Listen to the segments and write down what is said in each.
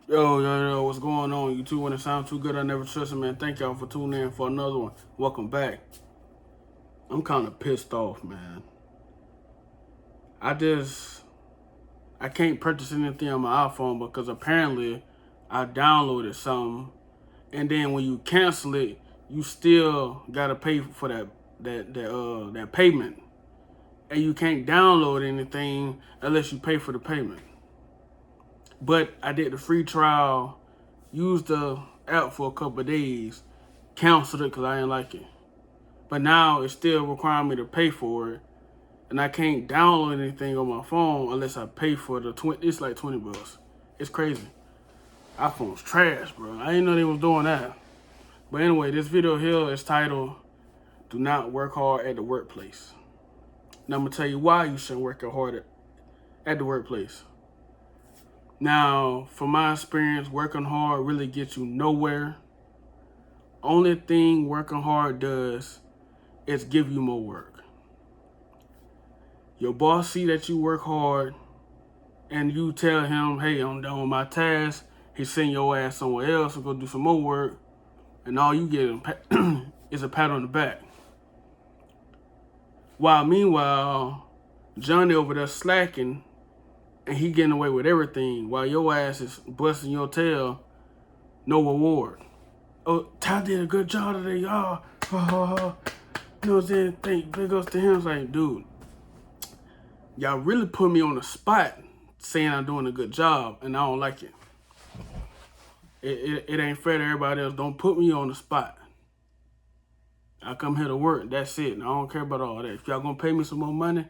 Yo, what's going on? You two, when it sounds too good, I never trust it, man. Thank y'all for tuning in for another one. Welcome back. I'm kind of pissed off, man. I can't purchase anything on my iPhone because apparently I downloaded something, and then when you cancel it, you still gotta pay for that payment, and you can't download anything unless you pay for the payment. But I did the free trial, used the app for a couple of days, canceled it because I didn't like it. But now it's still requiring me to pay for it, and I can't download anything on my phone unless I pay for the 20. It's like $20. It's crazy. iPhone's trash, bro. I didn't know they was doing that. But anyway, this video here is titled "Do Not Work Hard at the Workplace." Now I'm gonna tell you why you shouldn't work hard at the workplace. Now, from my experience, working hard really gets you nowhere. Only thing working hard does is give you more work. Your boss see that you work hard and you tell him, hey, I'm done with my task. He send your ass somewhere else to go do some more work, and all you get is a pat on the back. While meanwhile, Johnny over there slacking and he getting away with everything while your ass is busting your tail, no reward. Oh, Ty did a good job today, y'all. You know what I'm saying? Big ups to him. It's like, dude, y'all really put me on the spot saying I'm doing a good job, and I don't like it. It ain't fair to everybody else. Don't put me on the spot. I come here to work. That's it. And I don't care about all that. If y'all gonna pay me some more money,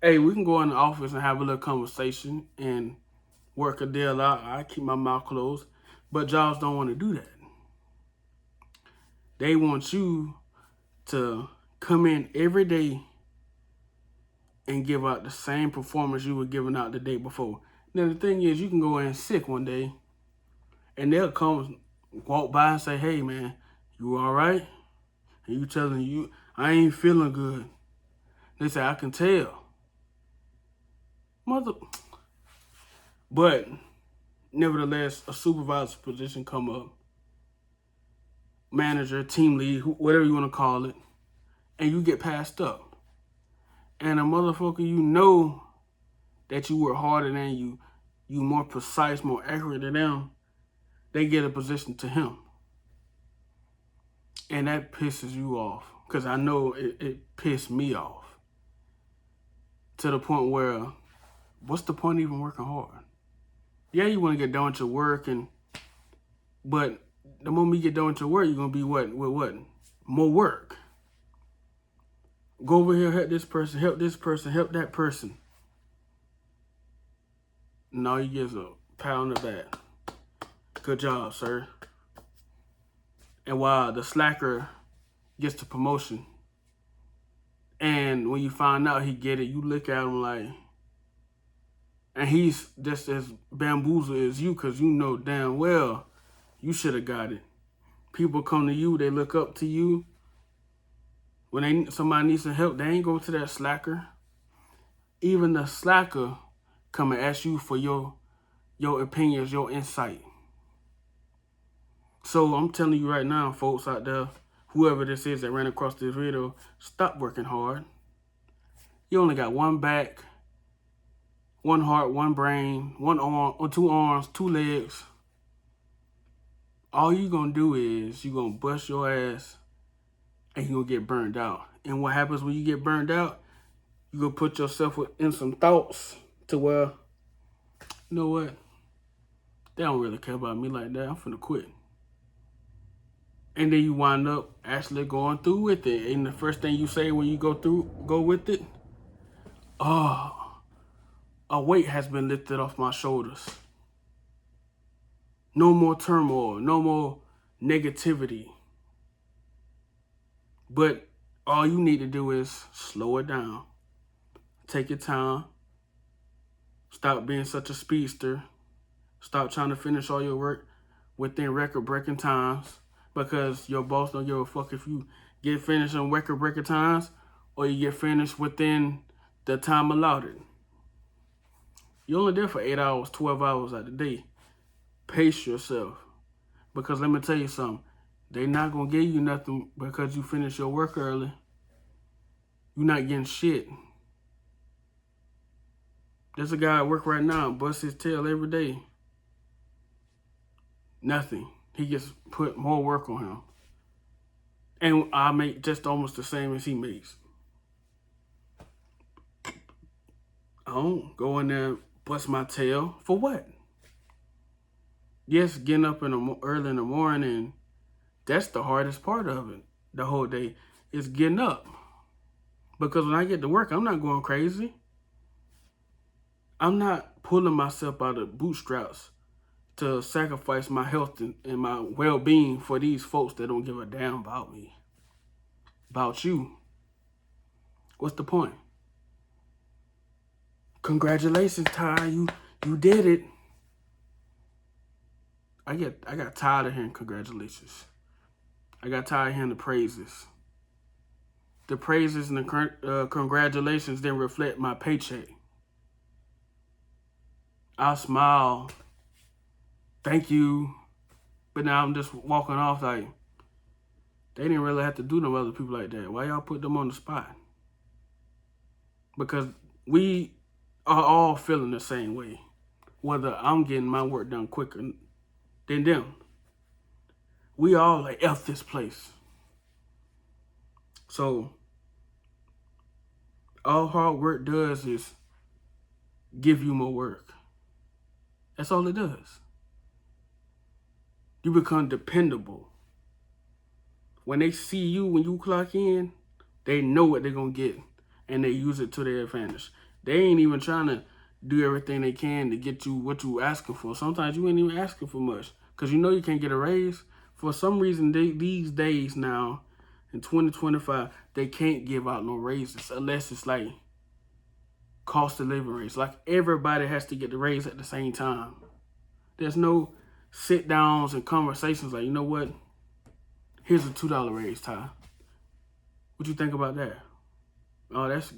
hey, we can go in the office and have a little conversation and work a deal out. I keep my mouth closed. But jobs don't want to do that. They want you to come in every day and give out the same performance you were giving out the day before. Now, the thing is, you can go in sick one day, and they'll come, walk by and say, hey, man, you all right? And you telling you, I ain't feeling good. They say, I can tell. But, nevertheless, a supervisor position come up, manager, team lead, whatever you want to call it, and you get passed up. And a motherfucker, you know that you work harder than you more precise, more accurate than them, they get a position to him. And that pisses you off. Because I know it pissed me off. To the point where, what's the point of even working hard? Yeah, you want to get done with your work, but the moment you get done with your work, you're going to be what? With what? More work. Go over here, help this person, help that person. And all you get is a pat on the back. Good job, sir. And while the slacker gets the promotion, and when you find out he get it, you look at him like, and he's just as bamboozled as you, because you know damn well you should have got it. People come to you, they look up to you. When somebody needs some help, they ain't go to that slacker. Even the slacker come and ask you for your opinions, your insight. So I'm telling you right now, folks out there, whoever this is that ran across this video, stop working hard. You only got one back, one heart, one brain, one arm, or two arms, two legs. All you gonna do is you gonna bust your ass and you gonna get burned out. And what happens when you get burned out? You gonna put yourself in some thoughts to where, you know what? They don't really care about me like that. I'm finna quit. And then you wind up actually going through with it. And the first thing you say when you go with it, oh, a weight has been lifted off my shoulders. No more turmoil, no more negativity. But all you need to do is slow it down. Take your time. Stop being such a speedster. Stop trying to finish all your work within record-breaking times, because your boss don't give a fuck if you get finished on record-breaking times or you get finished within the time allotted. You're only there for 8 hours, 12 hours out of the day. Pace yourself. Because let me tell you something. They not going to give you nothing because you finish your work early. You're not getting shit. There's a guy at work right now, busts his tail every day. Nothing. He gets put more work on him. And I make just almost the same as he makes. I don't go in there and bust my tail. For what? Yes, getting up early in the morning, that's the hardest part of it. The whole day is getting up. Because when I get to work, I'm not going crazy. I'm not pulling myself out of bootstraps to sacrifice my health and my well-being for these folks that don't give a damn about me. About you. What's the point? Congratulations, Ty. You did it. I got tired of hearing congratulations. I got tired of hearing the praises. The praises and the congratulations didn't reflect my paycheck. I'll smile. Thank you. But now I'm just walking off like, they didn't really have to do no other people like that. Why y'all put them on the spot? Because we are all feeling the same way. Whether I'm getting my work done quicker than them. We all like, F this place. So, all hard work does is give you more work. That's all it does. You become dependable. When they see you, when you clock in, they know what they're going to get, and they use it to their advantage. They ain't even trying to do everything they can to get you what you asking for. Sometimes you ain't even asking for much because you know you can't get a raise. For some reason, these days now, in 2025, they can't give out no raises unless it's like cost of living raise. Like everybody has to get the raise at the same time. There's no sit downs and conversations like, you know what? Here's a $2 raise, Ty. What you think about that? Oh, that's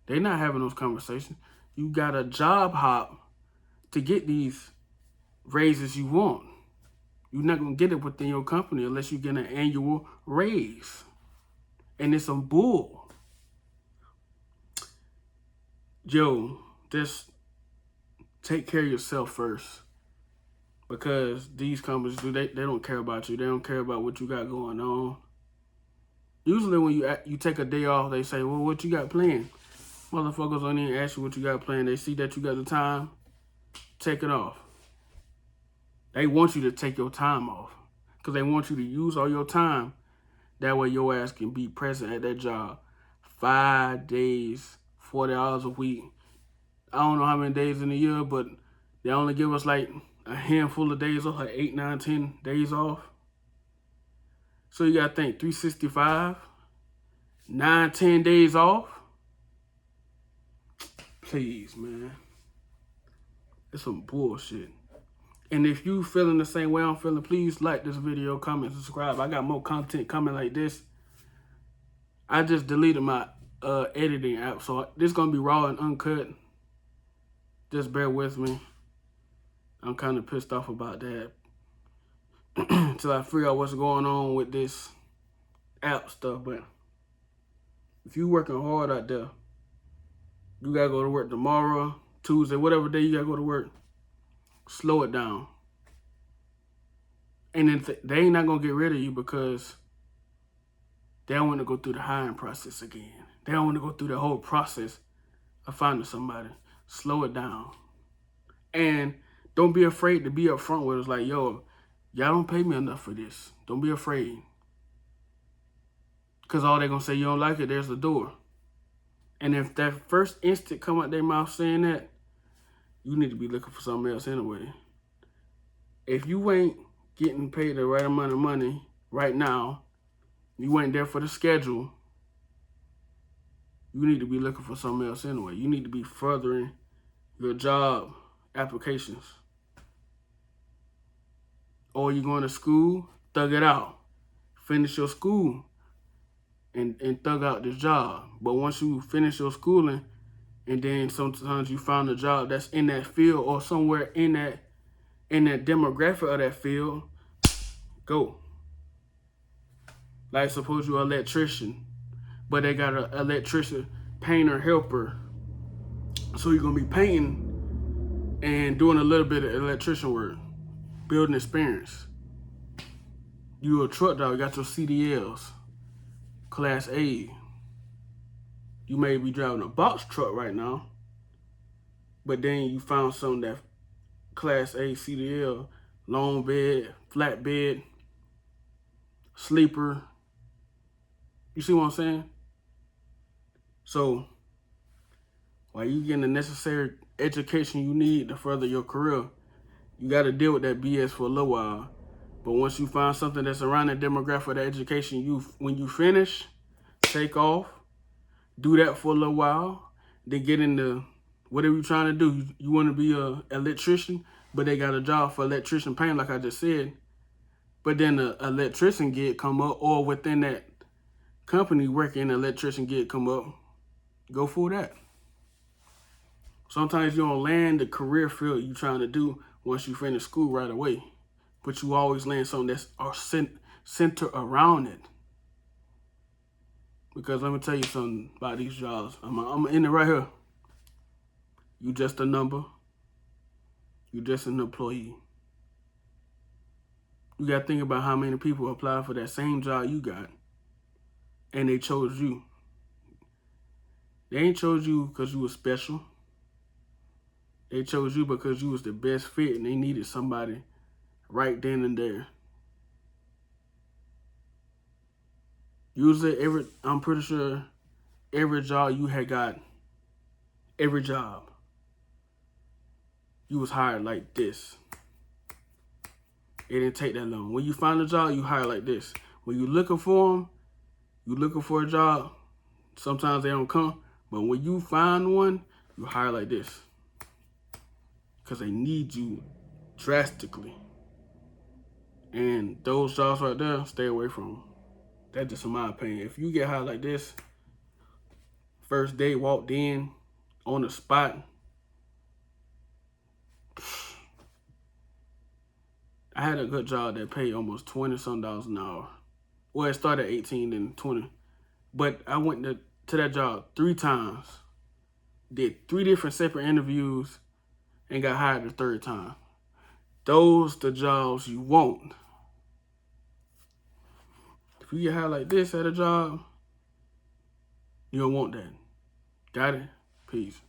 they're not having those conversations. You got a job hop to get these raises you want. You're not going to get it within your company unless you get an annual raise. And it's some bull. Joe, just take care of yourself first. Because these companies, they don't care about you. They don't care about what you got going on. Usually when you take a day off, they say, well, what you got planned? Motherfuckers don't even ask you what you got planned. They see that you got the time, take it off. They want you to take your time off because they want you to use all your time. That way your ass can be present at that job 5 days, 40 hours a week. I don't know how many days in a year, but they only give us like a handful of days off, like 8, 9, 10 days off. So you got to think 365, 9, 10 days off. Please, man. It's some bullshit. And if you feeling the same way I'm feeling, please like this video, comment, subscribe. I got more content coming like this. I just deleted my editing app, so this is going to be raw and uncut. Just bear with me. I'm kind of pissed off about that. Until I figure out what's going on with this app stuff. But if you working hard out there, you got to go to work tomorrow, Tuesday, whatever day you got to go to work. Slow it down. And then they ain't not going to get rid of you because they don't want to go through the hiring process again. They don't want to go through the whole process of finding somebody. Slow it down. And don't be afraid to be upfront with us like, yo, y'all don't pay me enough for this. Don't be afraid. Because all they're going to say, you don't like it, there's the door. And if that first instant come out their mouth saying that, you need to be looking for something else anyway. If you ain't getting paid the right amount of money right now, you ain't there for the schedule, you need to be looking for something else anyway. You need to be furthering your job applications. Or you going to school, thug it out. Finish your school and thug out this job. But once you finish your schooling, and then sometimes you found a job that's in that field or somewhere in that in that demographic of that field, go. Like suppose you're an electrician, but they got an electrician, painter, helper. So you're gonna be painting and doing a little bit of electrician work, building experience. You a truck driver, you got your CDLs, Class A. You may be driving a box truck right now, but then you found something that Class A CDL, long bed, flat bed, sleeper. You see what I'm saying? So while you getting the necessary education you need to further your career, you got to deal with that BS for a little while. But once you find something that's around that demographic of that education, when you finish, take off, do that for a little while, then get into whatever you're trying to do. You want to be an electrician, but they got a job for electrician paint, like I just said. But then the electrician gig come up, or within that company working, the electrician gig come up, go for that. Sometimes you don't land the career field you're trying to do once you finish school right away, but you always land something that's centered around it. Because let me tell you something about these jobs. I'm in it right here. You just a number. You just an employee. You got to think about how many people apply for that same job you got, and they chose you. They ain't chose you because you were special. They chose you because you was the best fit, and they needed somebody right then and there. Usually, I'm pretty sure every job you had got, every job, you was hired like this. It didn't take that long. When you find a job, you hire like this. When you looking for them, you looking for a job, sometimes they don't come. But when you find one, you hire like this. Because they need you drastically. And those jobs right there, stay away from them. That's just in my opinion. If you get hired like this, first day walked in, on the spot, I had a good job that paid almost $20-some an hour. Well, it started at 18 then 20. But I went to that job 3 times, did 3 different separate interviews, and got hired the 3rd time. Those the jobs you want. If you get hired like this at a job, you don't want that. Got it? Peace.